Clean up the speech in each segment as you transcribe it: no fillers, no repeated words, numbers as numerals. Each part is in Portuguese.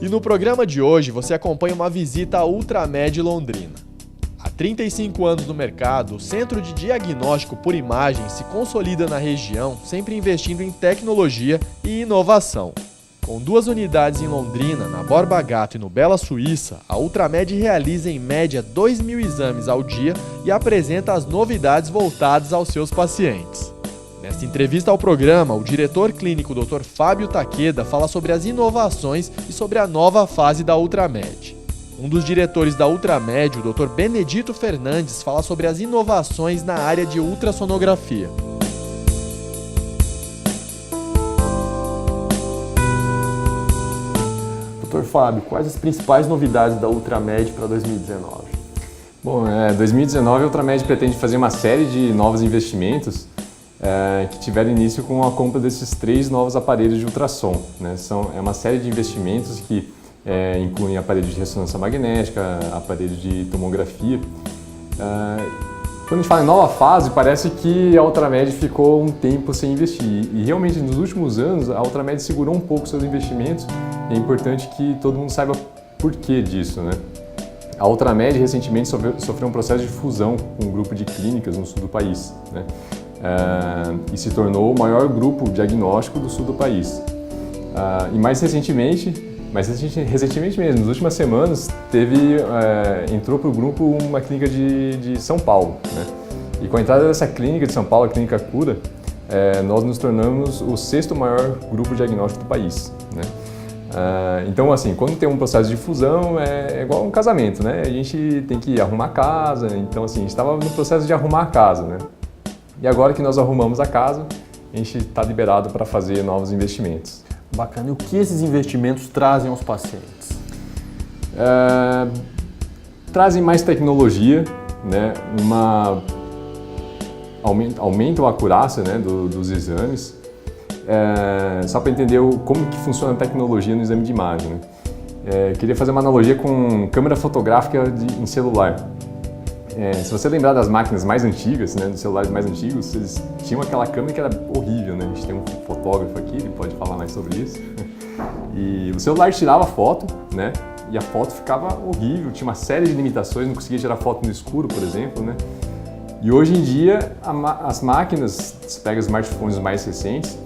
E no programa de hoje você acompanha uma visita à Ultramed Londrina. Há 35 anos no mercado, o Centro de Diagnóstico por Imagem se consolida na região, sempre investindo em tecnologia e inovação. Com 2 unidades em Londrina, na Borba Gato e no Bela Suíça, a Ultramed realiza em média 2.000 exames ao dia e apresenta as novidades voltadas aos seus pacientes. Nesta entrevista ao programa, o diretor clínico Dr. Fábio Takeda fala sobre as inovações e sobre a nova fase da Ultramed. Um dos diretores da Ultramed, o Dr. Benedito Fernandes, fala sobre as inovações na área de ultrassonografia. Dr. Fábio, quais as principais novidades da Ultramed para 2019? Bom, 2019 a Ultramed pretende fazer uma série de novos investimentos que tiveram início com a compra desses 3 novos aparelhos de ultrassom, né? É uma série de investimentos que incluem aparelhos de ressonância magnética, aparelhos de tomografia. Quando a gente fala em nova fase, parece que a Ultramed ficou um tempo sem investir. E realmente, nos últimos anos, a Ultramed segurou um pouco seus investimentos. E é importante que todo mundo saiba por que disso, né? A Ultramed recentemente sofreu um processo de fusão com um grupo de clínicas no sul do país, né? E se tornou o maior grupo diagnóstico do sul do país. E mais recentemente mesmo, nas últimas semanas, entrou para o grupo uma clínica de São Paulo, né? E com a entrada dessa clínica de São Paulo, a Clínica Cura, nós nos tornamos o 6º maior grupo diagnóstico do país, né? Então, assim, quando tem um processo de fusão, é igual um casamento, né? A gente tem que arrumar a casa, então, assim, a gente estava no processo de arrumar a casa, né? E agora que nós arrumamos a casa, a gente está liberado para fazer novos investimentos. Bacana. E o que esses investimentos trazem aos pacientes? Trazem mais tecnologia, né? Aumentam a acurácia, né, dos exames. Só para entender como que funciona a tecnologia no exame de imagem, né? Queria fazer uma analogia com câmera fotográfica em celular. Se você lembrar das máquinas mais antigas, né, dos celulares mais antigos, eles tinham aquela câmera que era horrível, né? A gente tem um fotógrafo aqui, ele pode falar mais sobre isso. E o celular tirava foto, né? E a foto ficava horrível, tinha uma série de limitações, não conseguia tirar foto no escuro, por exemplo, né? E hoje em dia, as máquinas, você pega os smartphones mais recentes,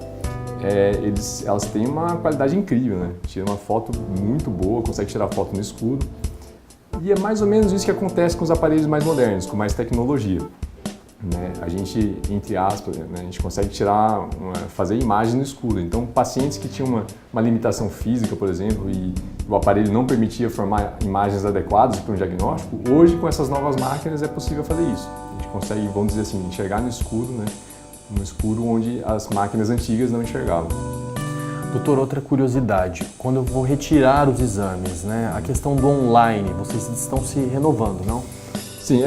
elas têm uma qualidade incrível, né? Tira uma foto muito boa, consegue tirar foto no escuro. E é mais ou menos isso que acontece com os aparelhos mais modernos, com mais tecnologia, né? A gente, entre aspas, né, a gente consegue fazer imagem no escuro. Então, pacientes que tinham uma limitação física, por exemplo, e o aparelho não permitia formar imagens adequadas para um diagnóstico, hoje, com essas novas máquinas, é possível fazer isso. A gente consegue, vamos dizer assim, enxergar no escuro, né? No escuro onde as máquinas antigas não enxergavam. Doutor, outra curiosidade, quando eu vou retirar os exames, né, a questão do online, vocês estão se renovando, não? Sim,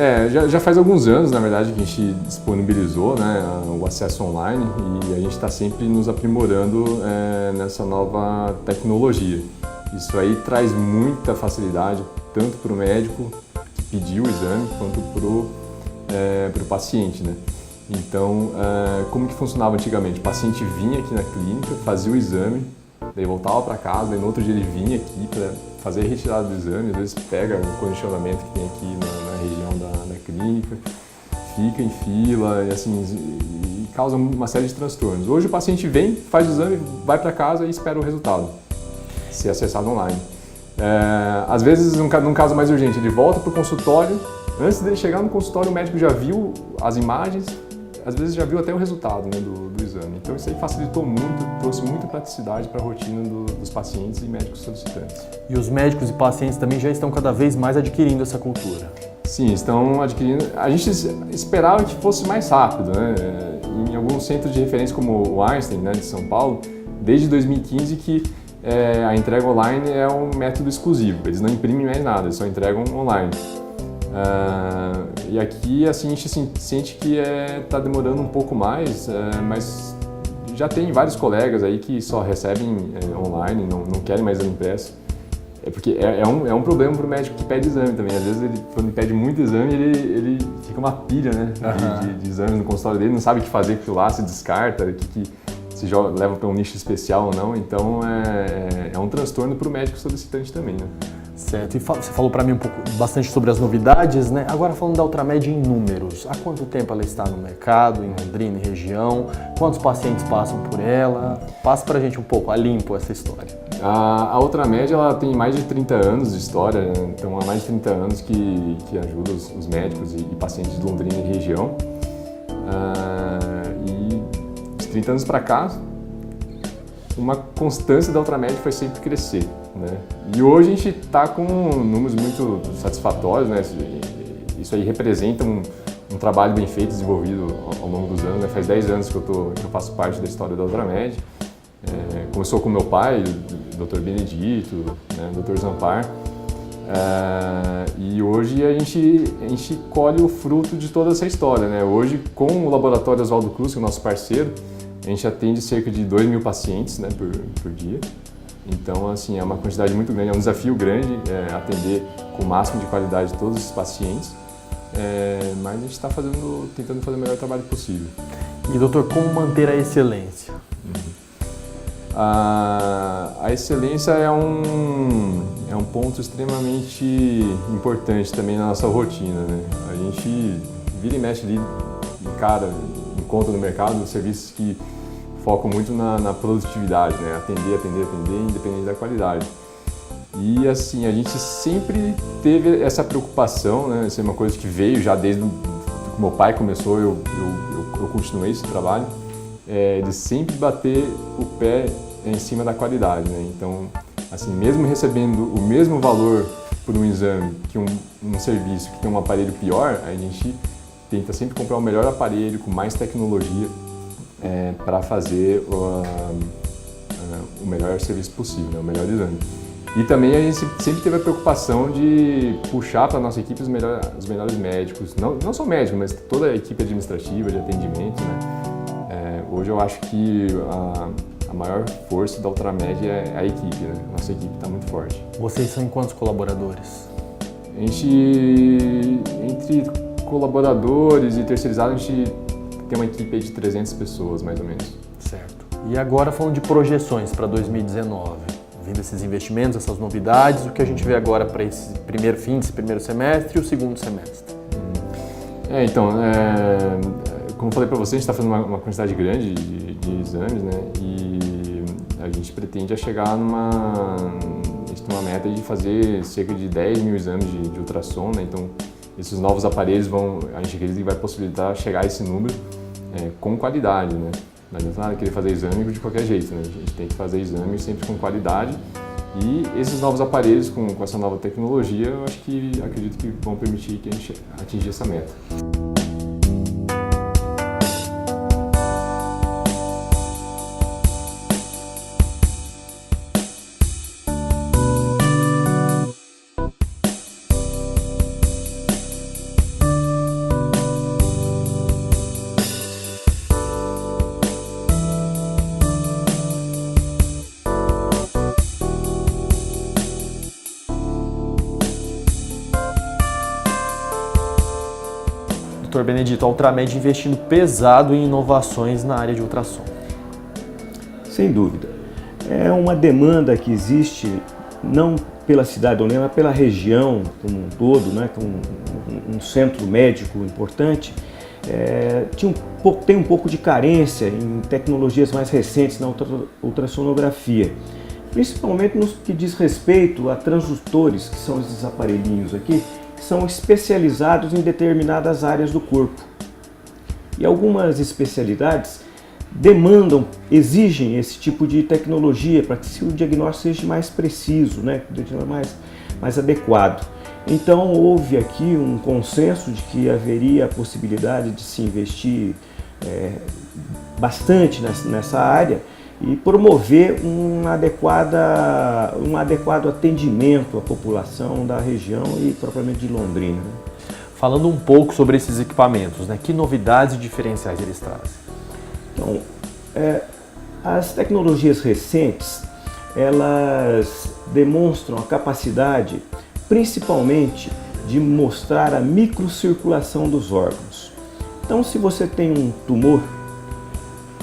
já faz alguns anos, na verdade, que a gente disponibilizou, né, o acesso online e a gente está sempre nos aprimorando nessa nova tecnologia. Isso aí traz muita facilidade, tanto para o médico que pediu o exame, quanto para o paciente, né? Então, como que funcionava antigamente? O paciente vinha aqui na clínica, fazia o exame, daí voltava para casa, daí no outro dia ele vinha aqui para fazer a retirada do exame, às vezes pega o congestionamento que tem aqui na região da clínica, fica em fila e assim, e causa uma série de transtornos. Hoje o paciente vem, faz o exame, vai para casa e espera o resultado, se acessado online. Às vezes, num caso mais urgente, ele volta para o consultório, antes dele chegar no consultório o médico já viu as imagens, às vezes já viu até o resultado, né, do exame. Então isso aí facilitou muito, trouxe muita praticidade para a rotina dos pacientes e médicos solicitantes. E os médicos e pacientes também já estão cada vez mais adquirindo essa cultura? Sim, estão adquirindo. A gente esperava que fosse mais rápido, né? Em alguns centros de referência como o Einstein, né, de São Paulo, desde 2015 que a entrega online é um método exclusivo. Eles não imprimem mais nada, eles só entregam online. E aqui assim, a gente sente que está demorando um pouco mais, mas já tem vários colegas aí que só recebem online, não querem mais exame impresso. Porque é um problema para o médico que pede exame também. Às vezes, quando ele pede muito exame, ele fica uma pilha, né, de exames no consultório dele, não sabe o que fazer com aquilo lá, se descarta, se leva para um nicho especial ou não, então é um transtorno para o médico solicitante também, né? Certo, e você falou para mim bastante sobre as novidades, né? Agora falando da Ultramed em números, há quanto tempo ela está no mercado, em Londrina e região? Quantos pacientes passam por ela? Passa pra gente um pouco, a limpo essa história. A Ultramed, ela tem mais de 30 anos de história, né? Então há mais de 30 anos que ajuda os médicos e pacientes de Londrina e região. E de 30 anos para cá, uma constância da Ultramed foi sempre crescer, né? E hoje a gente está com números muito satisfatórios, né? Isso aí representa um trabalho bem feito, desenvolvido ao longo dos anos, né? Faz 10 anos que eu faço parte da história da Ultramed. Começou com meu pai, o Dr. Benedito, né? O Dr. Zampar. E hoje a gente colhe o fruto de toda essa história, né? Hoje, com o Laboratório Oswaldo Cruz, que é o nosso parceiro, a gente atende cerca de 2.000 pacientes, né, por dia. Então, assim, é uma quantidade muito grande, é um desafio grande atender com o máximo de qualidade todos esses pacientes, mas a gente está tentando fazer o melhor trabalho possível. E, doutor, como manter a excelência? A excelência é um ponto extremamente importante também na nossa rotina, né? A gente vira e mexe ali, encontra no mercado serviços que focam muito na produtividade, né? Atender, independente da qualidade. E assim, a gente sempre teve essa preocupação, né? Isso é uma coisa que veio já desde que meu pai começou, eu continuei esse trabalho, de sempre bater o pé em cima da qualidade, né? Então, assim, mesmo recebendo o mesmo valor por um exame que um serviço que tem um aparelho pior, a gente tenta sempre comprar o melhor aparelho, com mais tecnologia, para fazer o melhor serviço possível, né? O melhor exame. E também a gente sempre teve a preocupação de puxar para a nossa equipe os melhores médicos, não só médicos, mas toda a equipe administrativa, de atendimento, né? Hoje eu acho que a maior força da Ultramed é a equipe, né? Nossa equipe está muito forte. Vocês são em quantos colaboradores? A gente, entre colaboradores e terceirizados, a gente tem uma equipe de 300 pessoas, mais ou menos. Certo. E agora falando de projeções para 2019, vendo esses investimentos, essas novidades, o que a gente vê agora para esse primeiro semestre e o segundo semestre? Como eu falei para você, a gente está fazendo uma quantidade grande de exames, né? E a gente pretende chegar a gente tem uma meta de fazer cerca de 10.000 exames de ultrassom, né? Então, esses novos aparelhos a gente acredita que vai possibilitar chegar a esse número com qualidade, né? Não adianta nada querer fazer exame de qualquer jeito, né? A gente tem que fazer exame sempre com qualidade. E esses novos aparelhos com essa nova tecnologia, eu acredito que vão permitir que a gente atingir essa meta. Dr. Benedito, a Ultramed investindo pesado em inovações na área de ultrassom. Sem dúvida. É uma demanda que existe não pela cidade de Londrina, mas pela região como um todo, né, com um centro médico importante. Tem um pouco de carência em tecnologias mais recentes na ultrassonografia, principalmente no que diz respeito a transdutores, que são esses aparelhinhos aqui, que são especializados em determinadas áreas do corpo. E algumas especialidades exigem esse tipo de tecnologia para que o diagnóstico seja mais preciso, né? mais adequado. Então houve aqui um consenso de que haveria a possibilidade de se investir bastante nessa área e promover um adequado atendimento à população da região e propriamente de Londrina. Falando um pouco sobre esses equipamentos, né? Que novidades e diferenciais eles trazem? Então, as tecnologias recentes, elas demonstram a capacidade, principalmente, de mostrar a microcirculação dos órgãos. Então, se você tem um tumor,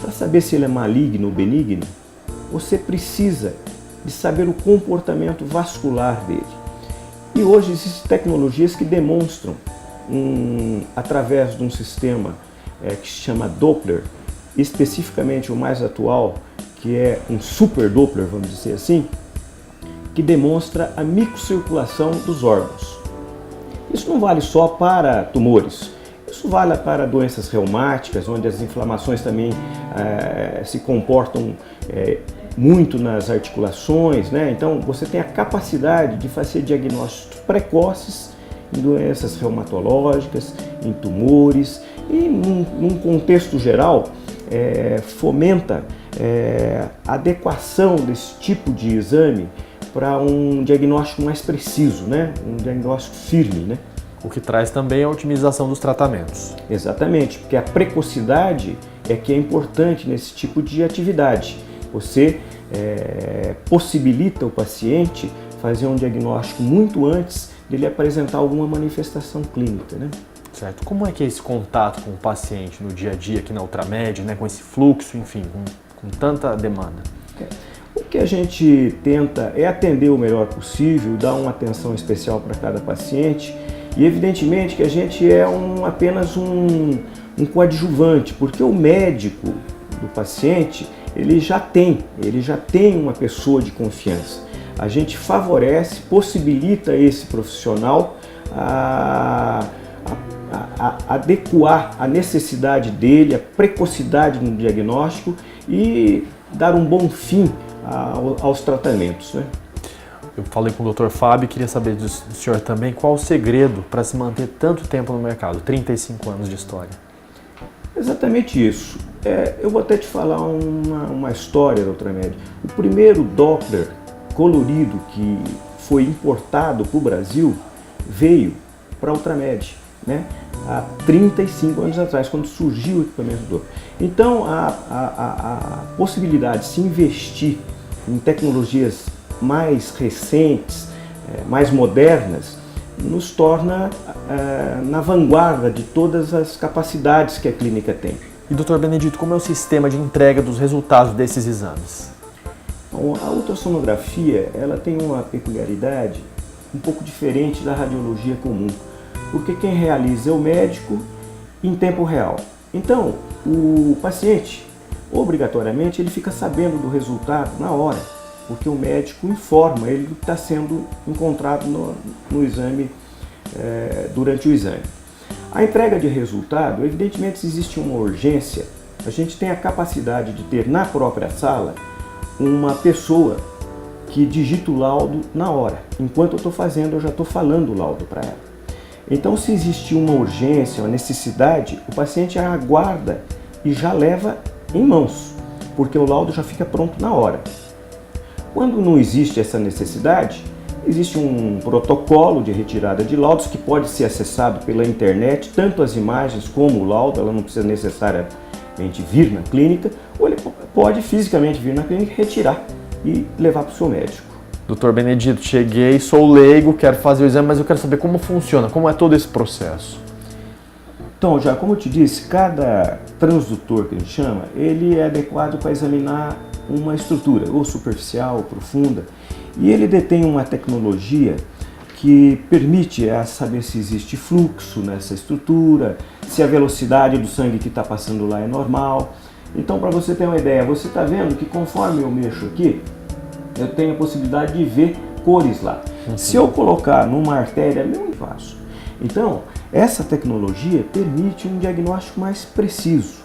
para saber se ele é maligno ou benigno, você precisa de saber o comportamento vascular dele. E hoje existem tecnologias que demonstram, através de um sistema que se chama Doppler, especificamente o mais atual, que é um super Doppler, vamos dizer assim, que demonstra a microcirculação dos órgãos. Isso não vale só para tumores, isso vale para doenças reumáticas, onde as inflamações também se comportam muito nas articulações, né? Então você tem a capacidade de fazer diagnósticos precoces em doenças reumatológicas, em tumores e num contexto geral fomenta a adequação desse tipo de exame para um diagnóstico mais preciso, né? Um diagnóstico firme, né? O que traz também a otimização dos tratamentos. Exatamente, porque a precocidade é que é importante nesse tipo de atividade. Você possibilita o paciente fazer um diagnóstico muito antes dele apresentar alguma manifestação clínica, né? Certo. Como é que é esse contato com o paciente no dia a dia aqui na Ultramed, né? Com esse fluxo, enfim, com tanta demanda? O que a gente tenta é atender o melhor possível, dar uma atenção especial para cada paciente e evidentemente que a gente é apenas um coadjuvante, porque o médico do paciente ele já tem uma pessoa de confiança. A gente favorece, possibilita esse profissional a adequar a necessidade dele, a precocidade no diagnóstico e dar um bom fim aos tratamentos, né? Eu falei com o Dr. Fábio e queria saber do senhor também qual o segredo para se manter tanto tempo no mercado, 35 anos de história. Exatamente isso. Eu vou até te falar uma história da Ultramed. O primeiro Doppler colorido que foi importado para o Brasil veio para a Ultramed, né? Há 35 anos atrás, quando surgiu o equipamento Doppler. Então, a possibilidade de se investir em tecnologias mais recentes, mais modernas, nos torna na vanguarda de todas as capacidades que a clínica tem. E, Dr. Benedito, como é o sistema de entrega dos resultados desses exames? Bom, a ultrassonografia ela tem uma peculiaridade um pouco diferente da radiologia comum, porque quem realiza é o médico em tempo real. Então, o paciente, obrigatoriamente, ele fica sabendo do resultado na hora, porque o médico informa ele do que está sendo encontrado no exame, durante o exame. A entrega de resultado, evidentemente, se existe uma urgência, a gente tem a capacidade de ter na própria sala uma pessoa que digita o laudo na hora. Enquanto eu estou fazendo, eu já estou falando o laudo para ela. Então, se existe uma urgência, uma necessidade, o paciente aguarda e já leva em mãos, porque o laudo já fica pronto na hora. Quando não existe essa necessidade, existe um protocolo de retirada de laudos que pode ser acessado pela internet, tanto as imagens como o laudo, ela não precisa necessariamente vir na clínica, ou ele pode fisicamente vir na clínica, retirar e levar para o seu médico. Dr. Benedito, cheguei, sou leigo, quero fazer o exame, mas eu quero saber como funciona, como é todo esse processo. Então, já como eu te disse, cada transdutor que a gente chama, ele é adequado para examinar uma estrutura, ou superficial, ou profunda, e ele detém uma tecnologia que permite saber se existe fluxo nessa estrutura, se a velocidade do sangue que está passando lá é normal. Então, para você ter uma ideia, você está vendo que conforme eu mexo aqui, eu tenho a possibilidade de ver cores lá. Se eu colocar numa artéria, é meu invaso. Então, essa tecnologia permite um diagnóstico mais preciso.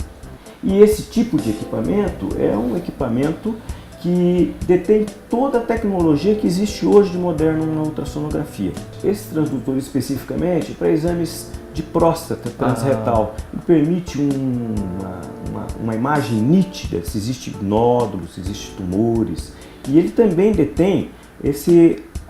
E esse tipo de equipamento é um equipamento que detém toda a tecnologia que existe hoje de moderno na ultrassonografia. Esse transdutor especificamente para exames de próstata transretal, ele permite uma imagem nítida se existe nódulos, se existe tumores, e ele também detém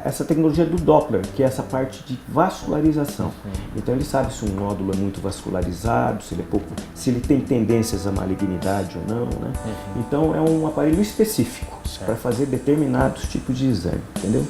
essa tecnologia do Doppler, que é essa parte de vascularização. Então ele sabe se um nódulo é muito vascularizado, se ele tem tendências à malignidade ou não, né? Então é um aparelho específico para fazer determinados tipos de exame, entendeu?